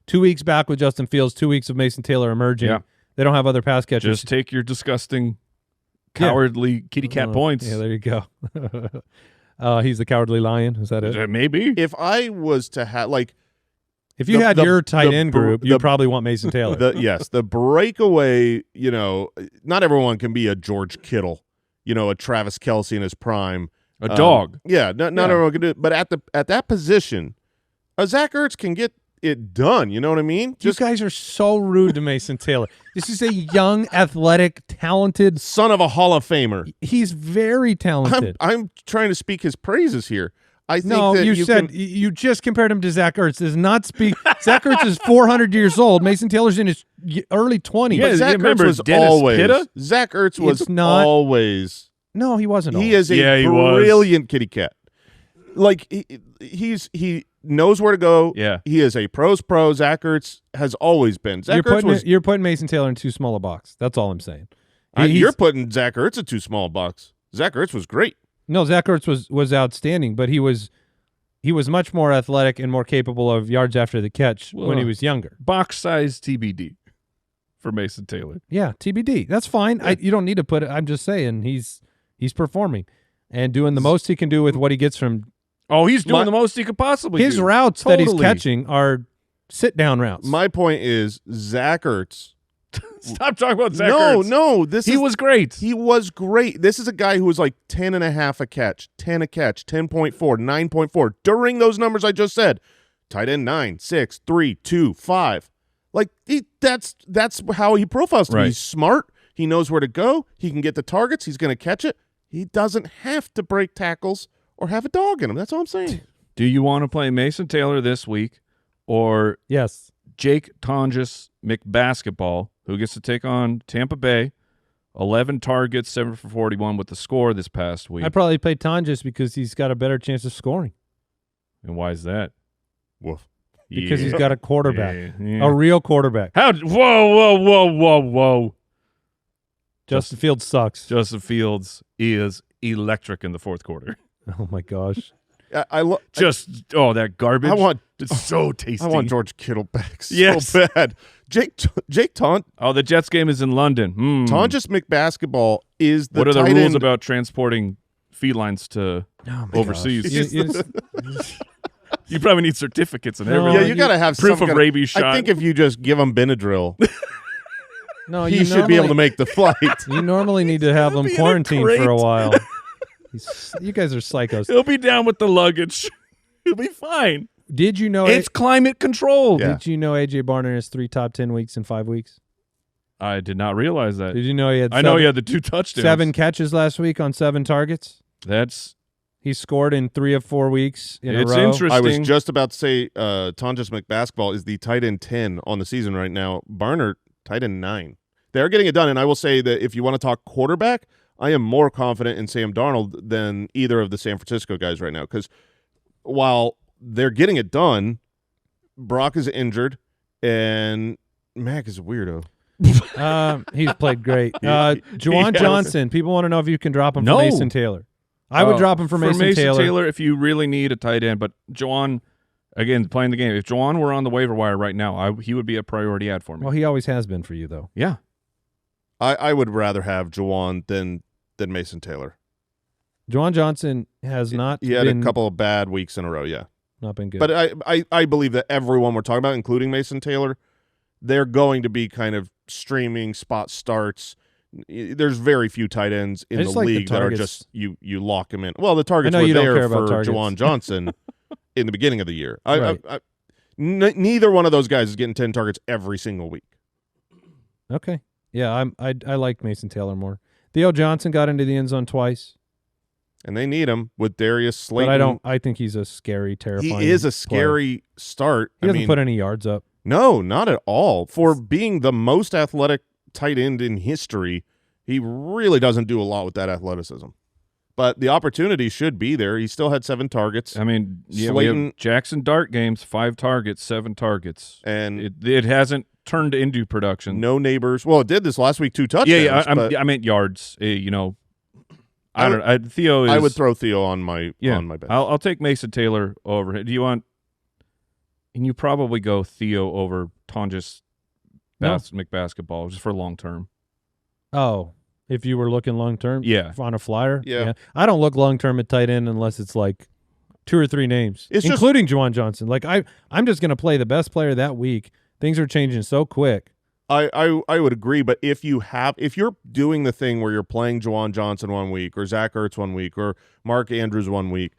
2 weeks back with Justin Fields, 2 weeks of Mason Taylor emerging. Yeah. They don't have other pass catchers. Just take your disgusting, cowardly kitty cat points. Yeah, there you go. He's the cowardly lion. Is that it? Maybe. If I was to have, if you had your tight end group, you'd probably want Mason Taylor. Yes, the breakaway, not everyone can be a George Kittle, a Travis Kelce in his prime. A dog. Yeah, not everyone can do it. But at that position, Zach Ertz can get it done. You know what I mean? You guys are so rude to Mason Taylor. This is a young, athletic, talented son of a Hall of Famer. He's very talented. I'm trying to speak his praises here. I think no, that you just compared him to Zach Ertz. Does not speak. Zach Ertz is 400 years old. Mason Taylor's in his early 20s. Yeah, Zach Ertz was always. Zach Ertz was always. No, he wasn't. He is a brilliant kitty cat. He knows where to go. Yeah, he is a pro's pro. Zach Ertz has always been. You're putting Mason Taylor in too small a box. That's all I'm saying. You're putting Zach Ertz at too small a box. Zach Ertz was great. No, Zach Ertz was outstanding, but he was much more athletic and more capable of yards after the catch when he was younger. Box size TBD for Mason Taylor. Yeah, TBD. That's fine. You don't need to put it. I'm just saying he's performing and doing the most he can do with what he gets from. Oh, he's doing the most he could possibly do. His routes that he's catching are sit-down routes. My point is Zach Ertz. Stop talking about Zach Ertz. No. He was great. He was great. This is a guy who was like 10.5 a catch, 10 a catch, 10.4, 9.4. During those numbers I just said, tight end 9, 6, 3, 2, 5. Like that's how he profiles to me. He's smart. He knows where to go. He can get the targets. He's going to catch it. He doesn't have to break tackles or have a dog in him. That's all I'm saying. Do you want to play Mason Taylor this week or Jake Tonjes McBasketball, who gets to take on Tampa Bay, 11 targets, 7 for 41 with the score this past week? I'd probably play Tonjes because he's got a better chance of scoring. And why is that? Woof. Because he's got a quarterback, a real quarterback. Whoa. Justin Fields sucks. Justin Fields is electric in the fourth quarter. Oh, my gosh. That garbage. It's so tasty. I want George Kittle back so bad. Jake Taunt. Oh, the Jets game is in London. Tonjes McBasketball is the What are the tight rules end about transporting felines to overseas? You probably need certificates and everything. Yeah, you got to have proof of rabies shot. I think if you just give him Benadryl, he should be able to make the flight. You normally need to have them quarantined for a while. You guys are psychos. He'll be down with the luggage. He'll be fine. Did you know it's climate controlled? Yeah. Did you know A.J. Barner has 3 top 10 weeks in 5 weeks? I did not realize that. Did you know he had? I know he had the 2 touchdowns, 7 catches last week on 7 targets. He scored in 3 of 4 weeks in a row. It's interesting. I was just about to say Tonjes McBasketball is the tight end 10 on the season right now. Barner, tight end 9. They're getting it done, and I will say that if you want to talk quarterback, I am more confident in Sam Darnold than either of the San Francisco guys right now because while they're getting it done, Brock is injured, and Mac is a weirdo. He's played great. Juwan Johnson, people want to know if you can drop him for Mason Taylor. I would drop him for Mason Taylor if you really need a tight end, but Juwan, again, playing the game. If Juwan were on the waiver wire right now, he would be a priority ad for me. Well, he always has been for you, though. Yeah. I would rather have Juwan than Mason Taylor. Juwan Johnson has not He had a couple of bad weeks in a row, not been good. But I believe that everyone we're talking about, including Mason Taylor, they're going to be kind of streaming spot starts. There's very few tight ends in the league that are just you lock them in. Well, the targets were there for Juwan Johnson in the beginning of the year. Neither one of those guys is getting 10 targets every single week. Okay. Yeah, I like Mason Taylor more. Theo Johnson got into the end zone twice. And they need him with Darius Slayton. But I think he's a scary, terrifying He is a scary start. He doesn't put any yards up. No, not at all. For being the most athletic tight end in history, he really doesn't do a lot with that athleticism. But the opportunity should be there. He still had 7 targets. I mean, we have Jackson Dart games, 5 targets, 7 targets. And it hasn't turned into production. No neighbors. Well, it did this last week, 2 touchdowns. I meant yards. I don't know. Theo is. I would throw Theo on my bench. I'll take Mason Taylor over. Do you want? And you probably go Theo over Tonjes McBasketball just for long term. Oh, if you were looking long term, on a flyer, yeah. I don't look long term at tight end unless it's like 2 or 3 names, including Juwan Johnson. Like I'm just going to play the best player that week. Things are changing so quick. I would agree, but if you're doing the thing where you're playing Juwan Johnson one week or Zach Ertz one week or Mark Andrews one week,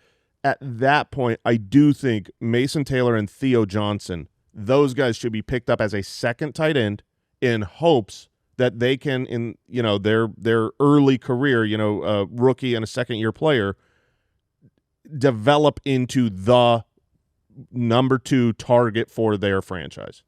at that point, I do think Mason Taylor and Theo Johnson, those guys should be picked up as a second tight end in hopes that they can, in their early career, a rookie and a second-year player, develop into the number 2 target for their franchise.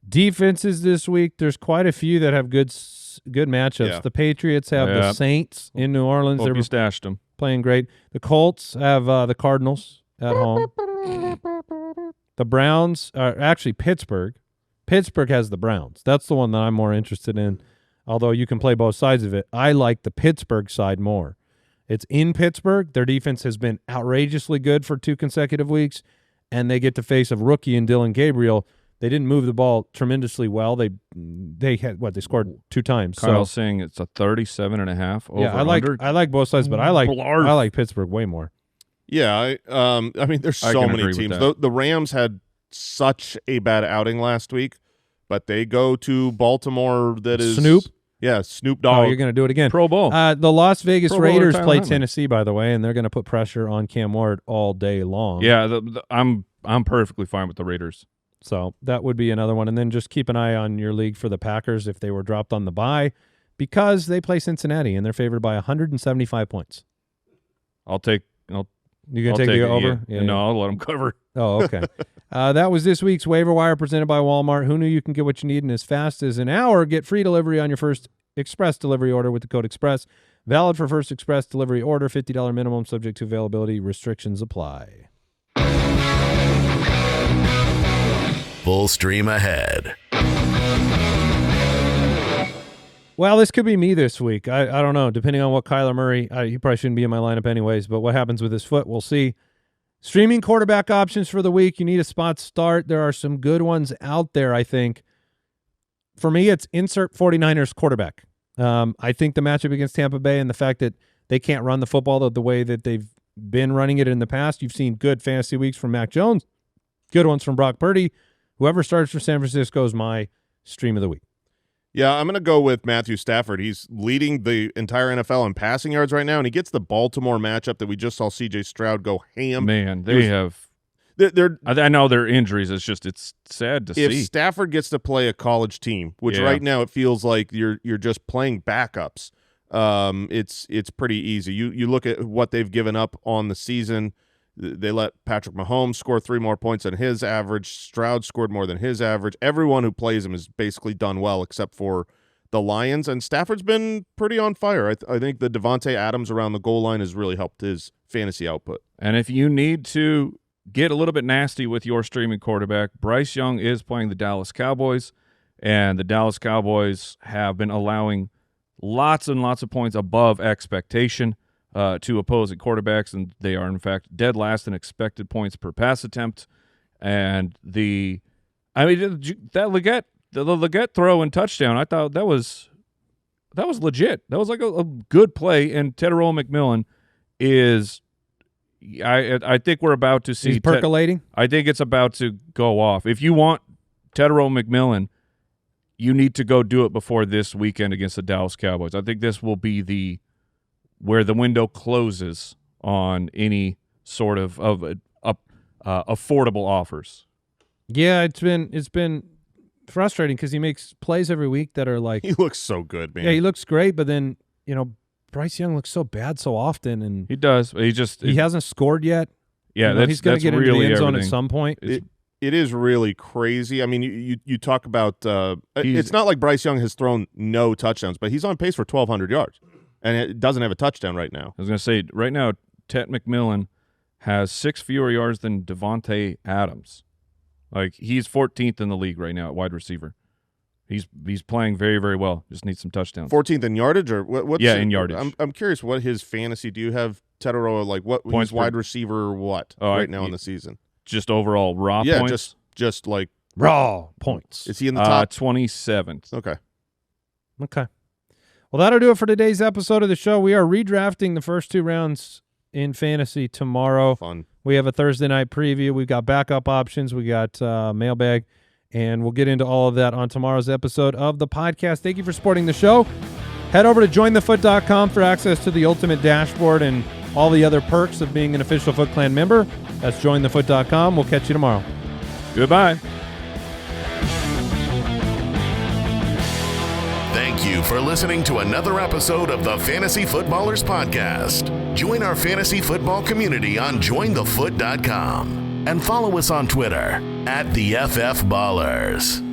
Defenses this week, there's quite a few that have good matchups. Yeah. The Patriots have the Saints in New Orleans. Hope you stashed them. Playing great. The Colts have the Cardinals at home. The Browns are actually Pittsburgh. Pittsburgh has the Browns. That's the one that I'm more interested in. although you can play both sides of it. I like the Pittsburgh side more. It's in Pittsburgh. Their defense has been outrageously good for 2 consecutive weeks, and they get to face a rookie in Dylan Gabriel. They didn't move the ball tremendously well. They had they scored 2 times. Kyle's saying it's a 37.5 over. Yeah, I like both sides, but I like Pittsburgh way more. Yeah, I mean, there's so many teams. The Rams had such a bad outing last week, but they go to Baltimore. That is Snoop. Yeah, Snoop Dogg. Oh, you're going to do it again. Pro Bowl. The Las Vegas Pro Raiders Bowl play Tennessee, by the way, and they're going to put pressure on Cam Ward all day long. Yeah, I'm perfectly fine with the Raiders. So that would be another one. And then just keep an eye on your league for the Packers if they were dropped on the bye, because they play Cincinnati, and they're favored by 175 points. You going to take the over? Yeah. No, I'll let them cover. Oh, okay. That was this week's Waiver Wire presented by Walmart. Who knew you can get what you need in as fast as an hour? Get free delivery on your first Express delivery order with the code EXPRESS. Valid for first Express delivery order. $50 minimum, subject to availability. Restrictions apply. Full stream ahead. Well, this could be me this week. I don't know. Depending on what Kyler Murray, he probably shouldn't be in my lineup anyways, but what happens with his foot, we'll see. Streaming quarterback options for the week. You need a spot start. There are some good ones out there, I think. For me, it's insert 49ers quarterback. I think the matchup against Tampa Bay and the fact that they can't run the football the way that they've been running it in the past. You've seen good fantasy weeks from Mac Jones, good ones from Brock Purdy. Whoever starts for San Francisco is my stream of the week. Yeah, I'm going to go with Matthew Stafford. He's leading the entire NFL in passing yards right now, and he gets the Baltimore matchup that we just saw C.J. Stroud go ham. Man, I know their injuries. It's sad to see. If Stafford gets to play a college team, which right now it feels like you're just playing backups, it's pretty easy. You look at what they've given up on the season. They let Patrick Mahomes score 3 more points than his average. Stroud scored more than his average. Everyone who plays him has basically done well except for the Lions, and Stafford's been pretty on fire. I think the Devontae Adams around the goal line has really helped his fantasy output. And if you need to get a little bit nasty with your streaming quarterback, Bryce Young is playing the Dallas Cowboys, and the Dallas Cowboys have been allowing lots and lots of points above expectation to opposing quarterbacks, and they are, in fact, dead last in expected points per pass attempt. And that Leggett throw and touchdown, I thought that was legit. That was like a good play, and Tedero McMillan is I think we're about to see. He's percolating? I think it's about to go off. If you want Tedero McMillan, you need to go do it before this weekend against the Dallas Cowboys. I think this will be where the window closes on any sort of affordable offers. Yeah, it's been frustrating because he makes plays every week that are like, he looks so good, man. Yeah, he looks great, but then Bryce Young looks so bad so often, and he does. He hasn't scored yet. Yeah, he's going to get into the end zone at some point. It is really crazy. I mean, you talk about it's not like Bryce Young has thrown no touchdowns, but he's on pace for 1,200 yards. And it doesn't have a touchdown right now. I was going to say, right now, Ted McMillan has 6 fewer yards than Devontae Adams. Like, he's 14th in the league right now at wide receiver. He's playing very, very well. Just needs some touchdowns. 14th in yardage? Or what's in yardage. I'm curious what his fantasy. Do you have Tedero, like what points wide receiver right now in the season? Just overall raw points? Yeah, just like raw points. Is he in the top? 27th. Okay. Well, that'll do it for today's episode of the show. We are redrafting the first 2 rounds in fantasy tomorrow. Fun. We have a Thursday night preview. We've got backup options. We got mailbag, and we'll get into all of that on tomorrow's episode of the podcast. Thank you for supporting the show. Head over to jointhefoot.com for access to the ultimate dashboard and all the other perks of being an official Foot Clan member. That's jointhefoot.com. We'll catch you tomorrow. Goodbye. Thank you for listening to another episode of the Fantasy Footballers Podcast. Join our fantasy football community on jointhefoot.com and follow us on Twitter @TheFFBallers.